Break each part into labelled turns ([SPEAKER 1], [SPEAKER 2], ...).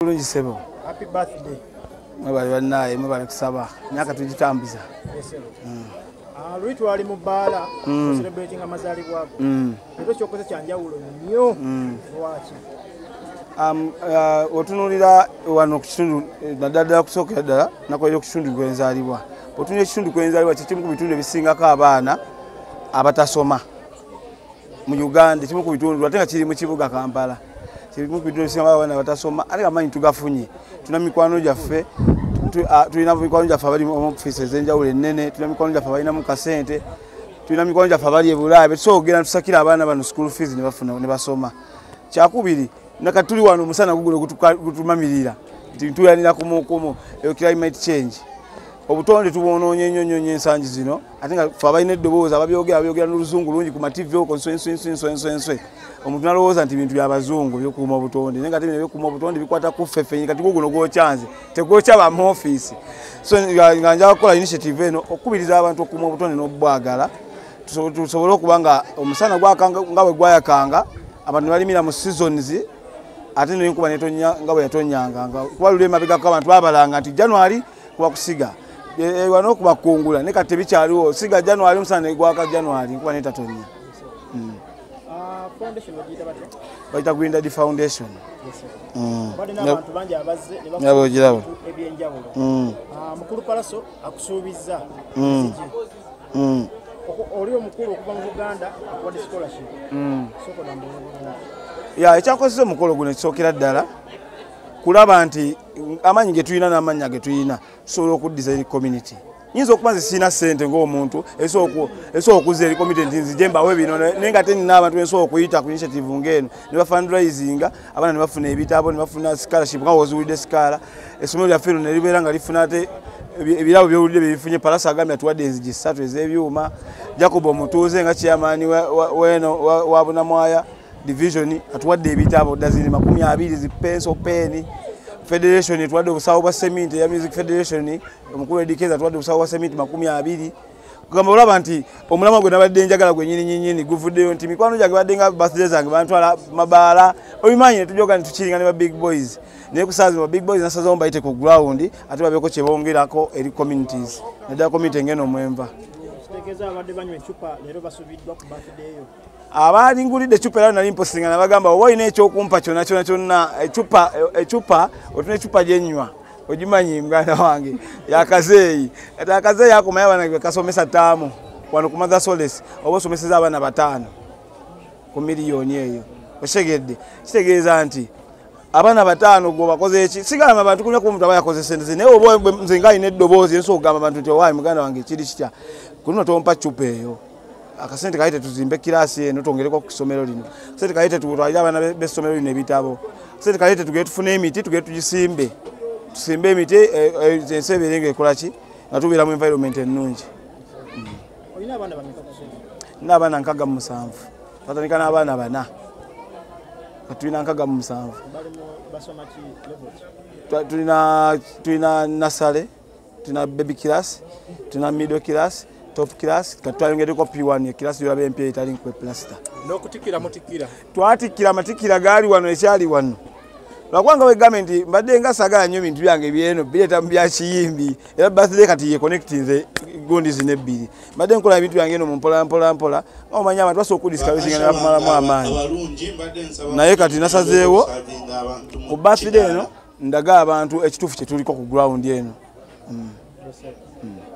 [SPEAKER 1] bulungi sebo.
[SPEAKER 2] Happy birthday.
[SPEAKER 1] Mwebale bannaye mwebale kusaba. Myaka tugitambuza.
[SPEAKER 2] Lwitwa ali mu bbaala celebrating amazaalibwa go. Ekyo kyokoze kyanjawulo nnyo. Lwaki?
[SPEAKER 1] Otunulira wano ku kitundu naddala kusookera ddala nakolera ku kitundu kwenzaalibwa. Otunulira ekitundu kwenzaalibwa kimu ku bitundu ebisingako abaana abatasoma mu Uganda, kimu ku bitundu ate nga kiri mu kibuga Kampala. Kimu ku bitundu ebisingako abaana abatasoma ate amanyi tugafunye. Tuna mikwano gyaffe, tulina mikwano gyaffe abali mu ofiisi ez'enjawulo ennene, tulina mikwano gyaffe abalina mu kasente, tulina mikwano gyaffe abali e Bulaaya, tusoogera tusakira abaana bano school fees ne bafuna ne basoma. Kyakubiri naka tuli wano musana gugulo gutumamirira nti tuyanira kumukumu climate change obutonde tubonoonye nnyo ensangi zino ate nga fe abalina eddoboozi ababyogera n'oluzungu lungi ku mativi oko nswe omuntu nalowooza nti bintu by'abazungu byokuuma obutonde naye nga tebino byokuuma obutonde bikwata ku ffeffe kati guguno gwokyanze tegwokya ba mu ofiisi so nga njala kukola initiative eno okukubiriza abantu okuuma obutonde n'obubwagala tusobole okuba nga omusana nga bwe gwayakanga abantu ne balimira mu seasons ate n'enkuba netonya nga bwe yatonyanga kuba luli emabegako abantu babalanga nti January kuba kusiga wano kuba kungula ne kati bikyaliwo siga January omusana negwaka January enkuba netatonya.
[SPEAKER 2] Foundation ogiyita batya?
[SPEAKER 1] Bayita Green Daddy Foundation.
[SPEAKER 2] Bali n'abantu bangi abazze ne
[SPEAKER 1] bakola
[SPEAKER 2] ebyenjawulo. Mukulu Palaso akusuubizza oli omukulu okuva mu Buganda akuwadde scholarship. Sokola mbulungu.
[SPEAKER 1] Ekyakozesa omukolo guno kisookera ddala kulaba nti amaanyi ge tulina n'amannya ge tulina tusobola okuddiza eri community. Nyinza okuba nze sirina ssente ng'omuntu esobola okuzza eri community nti nzije mbawe bino naye nga tenina abantu bensobola okuyita ku initiative ng'eno ne bafundraisinga abaana ne bafuna ebitabo ne bafuna scholarship nga woziwulidde sikaala essomero lyaffe eno ne libeera nga lifuna ate ebirabo by'owulidde bye bifunye Palasa agambye atuwadde enzigi 3 ez'ebyuma. Jacob Omutuuze nga chairman wa Bunamwaya division atuwadde ebitabo dazini 20 zipenso peni. Federation atuwadde obusawo bwa cement ya Music Federation omukulu edikeza atuwadde obusawo bwa cement 20. Kugamba olaba nti omulama gwe nabadde njagala gwe nyini guvuddeyo nti mikwano gyange badde nga birthday zange bantwala mabaala obimanyi tujoga nitukiringa ne ba big boys naye kusaazi ba big boys nasazawo mbayite ku ground ate babeko kye bongerako eri communities naddala community ngeno Mwenva.
[SPEAKER 2] Kitegeeza abadde banywa ecupa leero basubiddwa ku birthday eyo.
[SPEAKER 1] Abaali ngulidde ecupa era nali mposinga nabagamba oba olina ekyokumpa kyonna ecupa otuna ecupa gyennywa ogimanyi muganda wange yakazeeyi ate akazeeyi akomayo abaana be kasomesa ttaamu wano ku Mother Solace oba osomeseza abaana 5 ku miliyoni eyo otegedde kitegeeza nti abaana 5 gwe bakoze eki sigamba abantu kunya ku muntu aba yakoze sente naye oba nze nga alina eddoboozi ensobola okugamba abantu nti owaayi muganda wange kiri kitya kuno tompa cupa eyo akasente kaite tuzimbe kirasi eno tongereko ku somero lino sente kaite tutwalira abaana b'essomero lino ebitabo sente kaite tugende tufune emiti tugende tugisimbe tusimbe emiti ensi ebeerenga ekola ki nga tubeera mu environment ennungi.
[SPEAKER 2] Olina abaana bameka ku ssomero?
[SPEAKER 1] Nina abaana 67 twatandika n'abaana 4 tulina 67.
[SPEAKER 2] Basoma ki level?
[SPEAKER 1] Tulina nasale, tulina baby class, tulina middle class, top class, katwalengedeko P1 class yoba empya etali nkwe plaster.
[SPEAKER 2] N'okutikira mutikira?
[SPEAKER 1] Twatikira matikira gaali wano ekyali wano. Lwakwanga we government mbadde nga sagala nnyo bintu byange byeno bireeta mu bya kiyimbi era birthday kati ye connectinze gundi zine 2 mbadde nkola ebintu byange eno mu mpola omanya abantu basobola okudiscouraginga ne bakumalamu amaanyi naye kati nasazeewo ku birthday eno ndaga abantu ekituufu kye tuliko ku ground eno.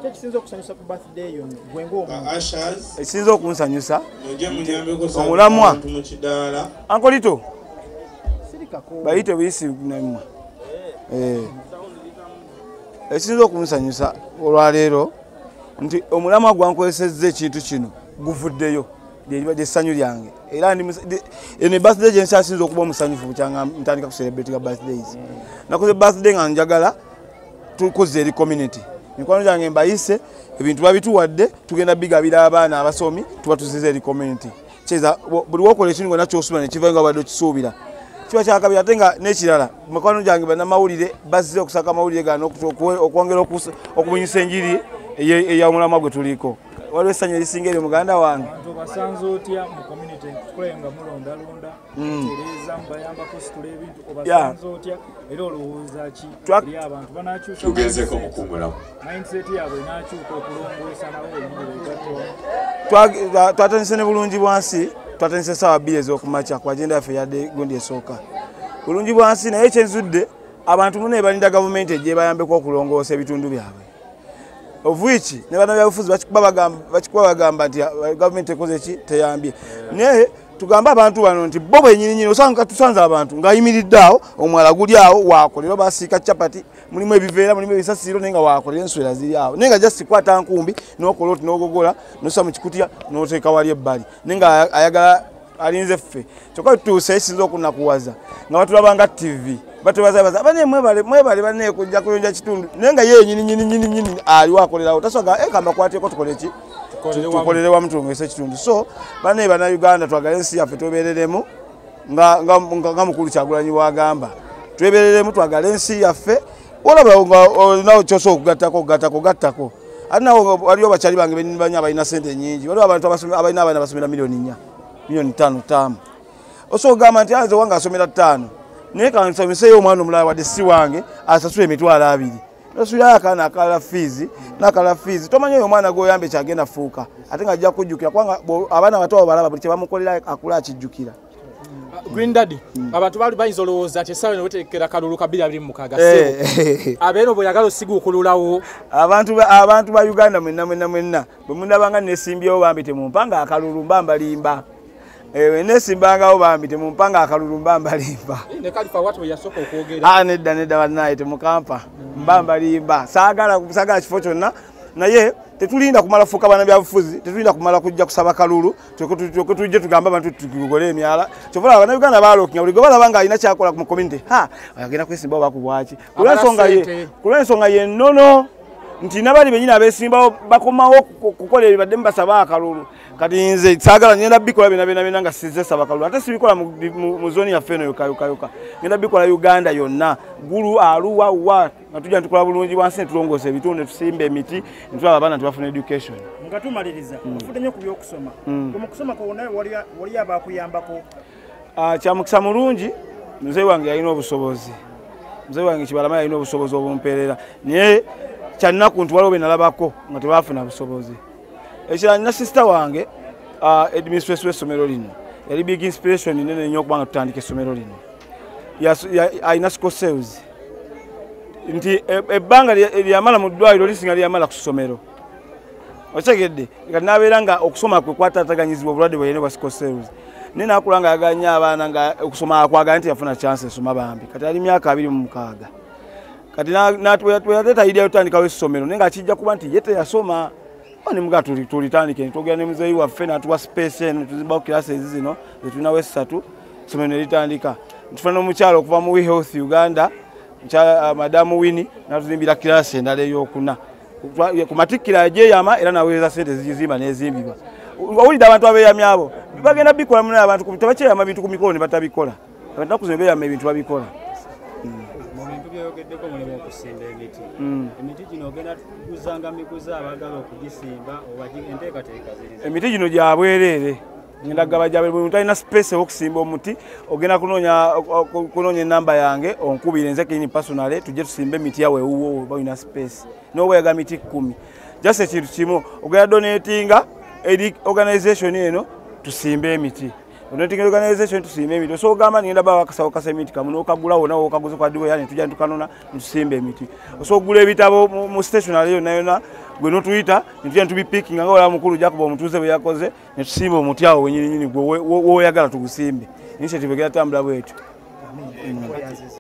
[SPEAKER 2] Ekisinza okusanyusa ku birthday eyo gwe ng'omuntu?
[SPEAKER 1] Ekisinza okunsanyusa omulamwa Ankolito bayite buyisi nemwa ekisinza okunsanyusa olwaleero nti omulamwa gwankozesezza ekintu kino guvuddeyo lyessanyu lyange era eno birthday gye nsasinza okuba omusanyufu bukyanga ntandika ku celebrate ga birthdays nakoze birthday nga njagala tukoze eri community mikwano gyange mbayise ebintu babituwadde tugenda bigabira abaana abasomi tuba tuzize eri community kyeza buli wokola ekintu ngonna kyosuubira nekiva nga obadde okisuubira kiba kyakabiri ate nga n'ekirala mikwano gyange bannamawulire bazze okusaka amawulire gano okwongera okubunyisa enjiri ey'omulamwa gwe tuliko waliwo essanyu erisinga eri muganda wange.
[SPEAKER 2] Basanze otya mu community tukolenga mulonda tereza mbayamba kusitula ebintu obasanze otya era olowooza ki eri abantu banakyusa
[SPEAKER 3] tugezeko mukumulamu
[SPEAKER 2] mindset yaabwe nakyuka okulongoosa nawo
[SPEAKER 1] twatandise ne bulungi bwansi twatandise saawa 2 ez'okumakya ku agenda yaffe yadde gundi esooka bulungi bwansi naye kyenzudde abantu mune balinda gavumenti ejje bayambeko okulongoosa ebitundu byabwe ovuiki ne bana byabufuzi bakikuba bagamba nti gavumenti ekoze ki teyambye naye tugamba abantu bano nti bo bwenyininyini osanga tusanze abantu ng'ayimiridde awo omwala guli awo waakolera basiika capati mulimu ebiveera mulimu ebisasiro naye nga waakolera enswera ziri awo naye nga just kwata nkumbi n'okola oti n'ogogola n'ossa mu kikutiya n'oteeka wali ebbali naye nga ayagala alinze ffe kyokka tutuuse ekisinza okunakuwaza nga batulabanga TV batubazabaza bane mwebale bane kujja kuyonja kitundu naye nga ye nyini aliwo akolerawo tasoga kamba kwateko tukoleki tukolere wamu tulongese kitundu so bane bana Uganda twagala ensi yaffe tubeereremu nga mukulu Kyagulanyi wagamba tubeereremu twagala ensi yaffe olaba olinawo kyosobola okugattako ate nawo waliwo bakyali bange benya balina sente nyingi waliwo abantu abalina abaana basomera milioni 5 osobola okugamba nti anze wange asomera 5 naye kansomeseyo omwana omulala wadde si wange asasula emitwalo 2 nosulayo akaana akala fiizi tomanyi oyo omwana gwoyambe kyagenda fuuka ate nga ajja kujjukira kubanga abaana bato abo balaba buli kyebamukolera akula akijjukira
[SPEAKER 4] Green Daddy abantu bali bayinza olowooza ati essaawa eno weteekera kalulu ka 226 abeeno bweyagala osiga okululawo
[SPEAKER 1] abantu ba Uganda mwenna bwe mundabanga nesimbyewo bambi temumpanga akalulu mbambalimba nesimbangawo bambi temumpanga akalulu mbambalimba nedda bannaye temukampa mbambalimba saagala kifo kyonna naye tetulinda kumala fuuka bana byabufuzi tetulinda kumala kujja kusaba kalulu tujje tugamba abantu tukigole emyala kyovula Abannayuganda balookinga buli gwe balaba nga alina kyakola mu community agenda kwesimbawo bakubwaki kulw'ensonga yennono nti nabali benyina abesimbawo bakomawo kukola ebibadde mbasaba akalulu kati nze saagala ngenda bikola bina nga sizze saba kalulu ate sibikola mu zoni yaffe eno yoka ngenda bikola Uganda yonna Gulu Arua wa nga tujja ntukola bulungi bwansi ne tulongoosa ebitundu tusimba emiti ne tulaba abaana tubafuna education
[SPEAKER 2] nga tumaliriza ofudde nnyo ku by'okusoma mu kusoma kwonna wali abakuyambako
[SPEAKER 1] kyamukisa mulungi muzeeyi wange yalina obusobozi muzeeyi wange Kibalama yalina obusobozi obumpeerera naye kyannaku nti waliwo benalabako nga tebafuna busobozi ekirala nina sisita wange administration w'essomero lino yali big inspiration nene nnyo okubanga tutandika essomero lino alina scorsese nti ebbanga lyamala mu ddwaliro lisinga lyamala ku ssomero okitegedde kati nabeera nga okusoma kwe kwataataganyizibwa obulwadde bwe yene bwa scorsese naye nakula nga yaganya abaana nga okusoma akwagala nti yafuna chance esoma bambi kati ali myaka 26 kati natweyateta idea yotandikawo essomero naye nga kijja kuba nti ye teyasoma oni mga tulitandike twogera ne muzeeyi waffe natuwa space eno tuzimbawo kilasi ezi zino zetulinawo 3 essomero ne litandika tufuna n'omukyalo okuva mu We Health Uganda madamu Winnie natuzimbira kilasi endala ey'okuna ku matikkira agyeyama era naweereza sente zigizimba n'ezimbibwa owulidde abantu abeeyamya abo bagenda bikola munaye abantu tebakyeyama bintu ku mikolo ne batabikola abantu nakuzimba beeyama ebintu babikola
[SPEAKER 5] byogeddeko mulimu okusimba emiti gino ogenda kuguzanga miguza abagala okugisimba oba enteekateeka ziri
[SPEAKER 1] emiti gino gya bwereere ngenda gaba gya bwereere buli talina space okusimba omuti ogenda kunoonya enamba yange onkubire nze kini personale tujje tusimbe emiti yawe ewuwo balina space n'oweega miti 10 just ekintu kimu ogenda donatinga eri organization eno tusimbe emiti Donating organization tusimbe emiti so gamba ngenda bawa kasawo kasa emiti kamu n'okagulawo nawo okaguze kwa diwe yani tujja tukanona tusimbe emiti so gula ebitabo mu stationery yonna gwe notuyita ntujja tubipicking nga wala mukulu Jacob omutuze bwe yakoze ne tusimba omuti awo wenyini gwe woyagala tugusimbe initiative egera tambula bwetu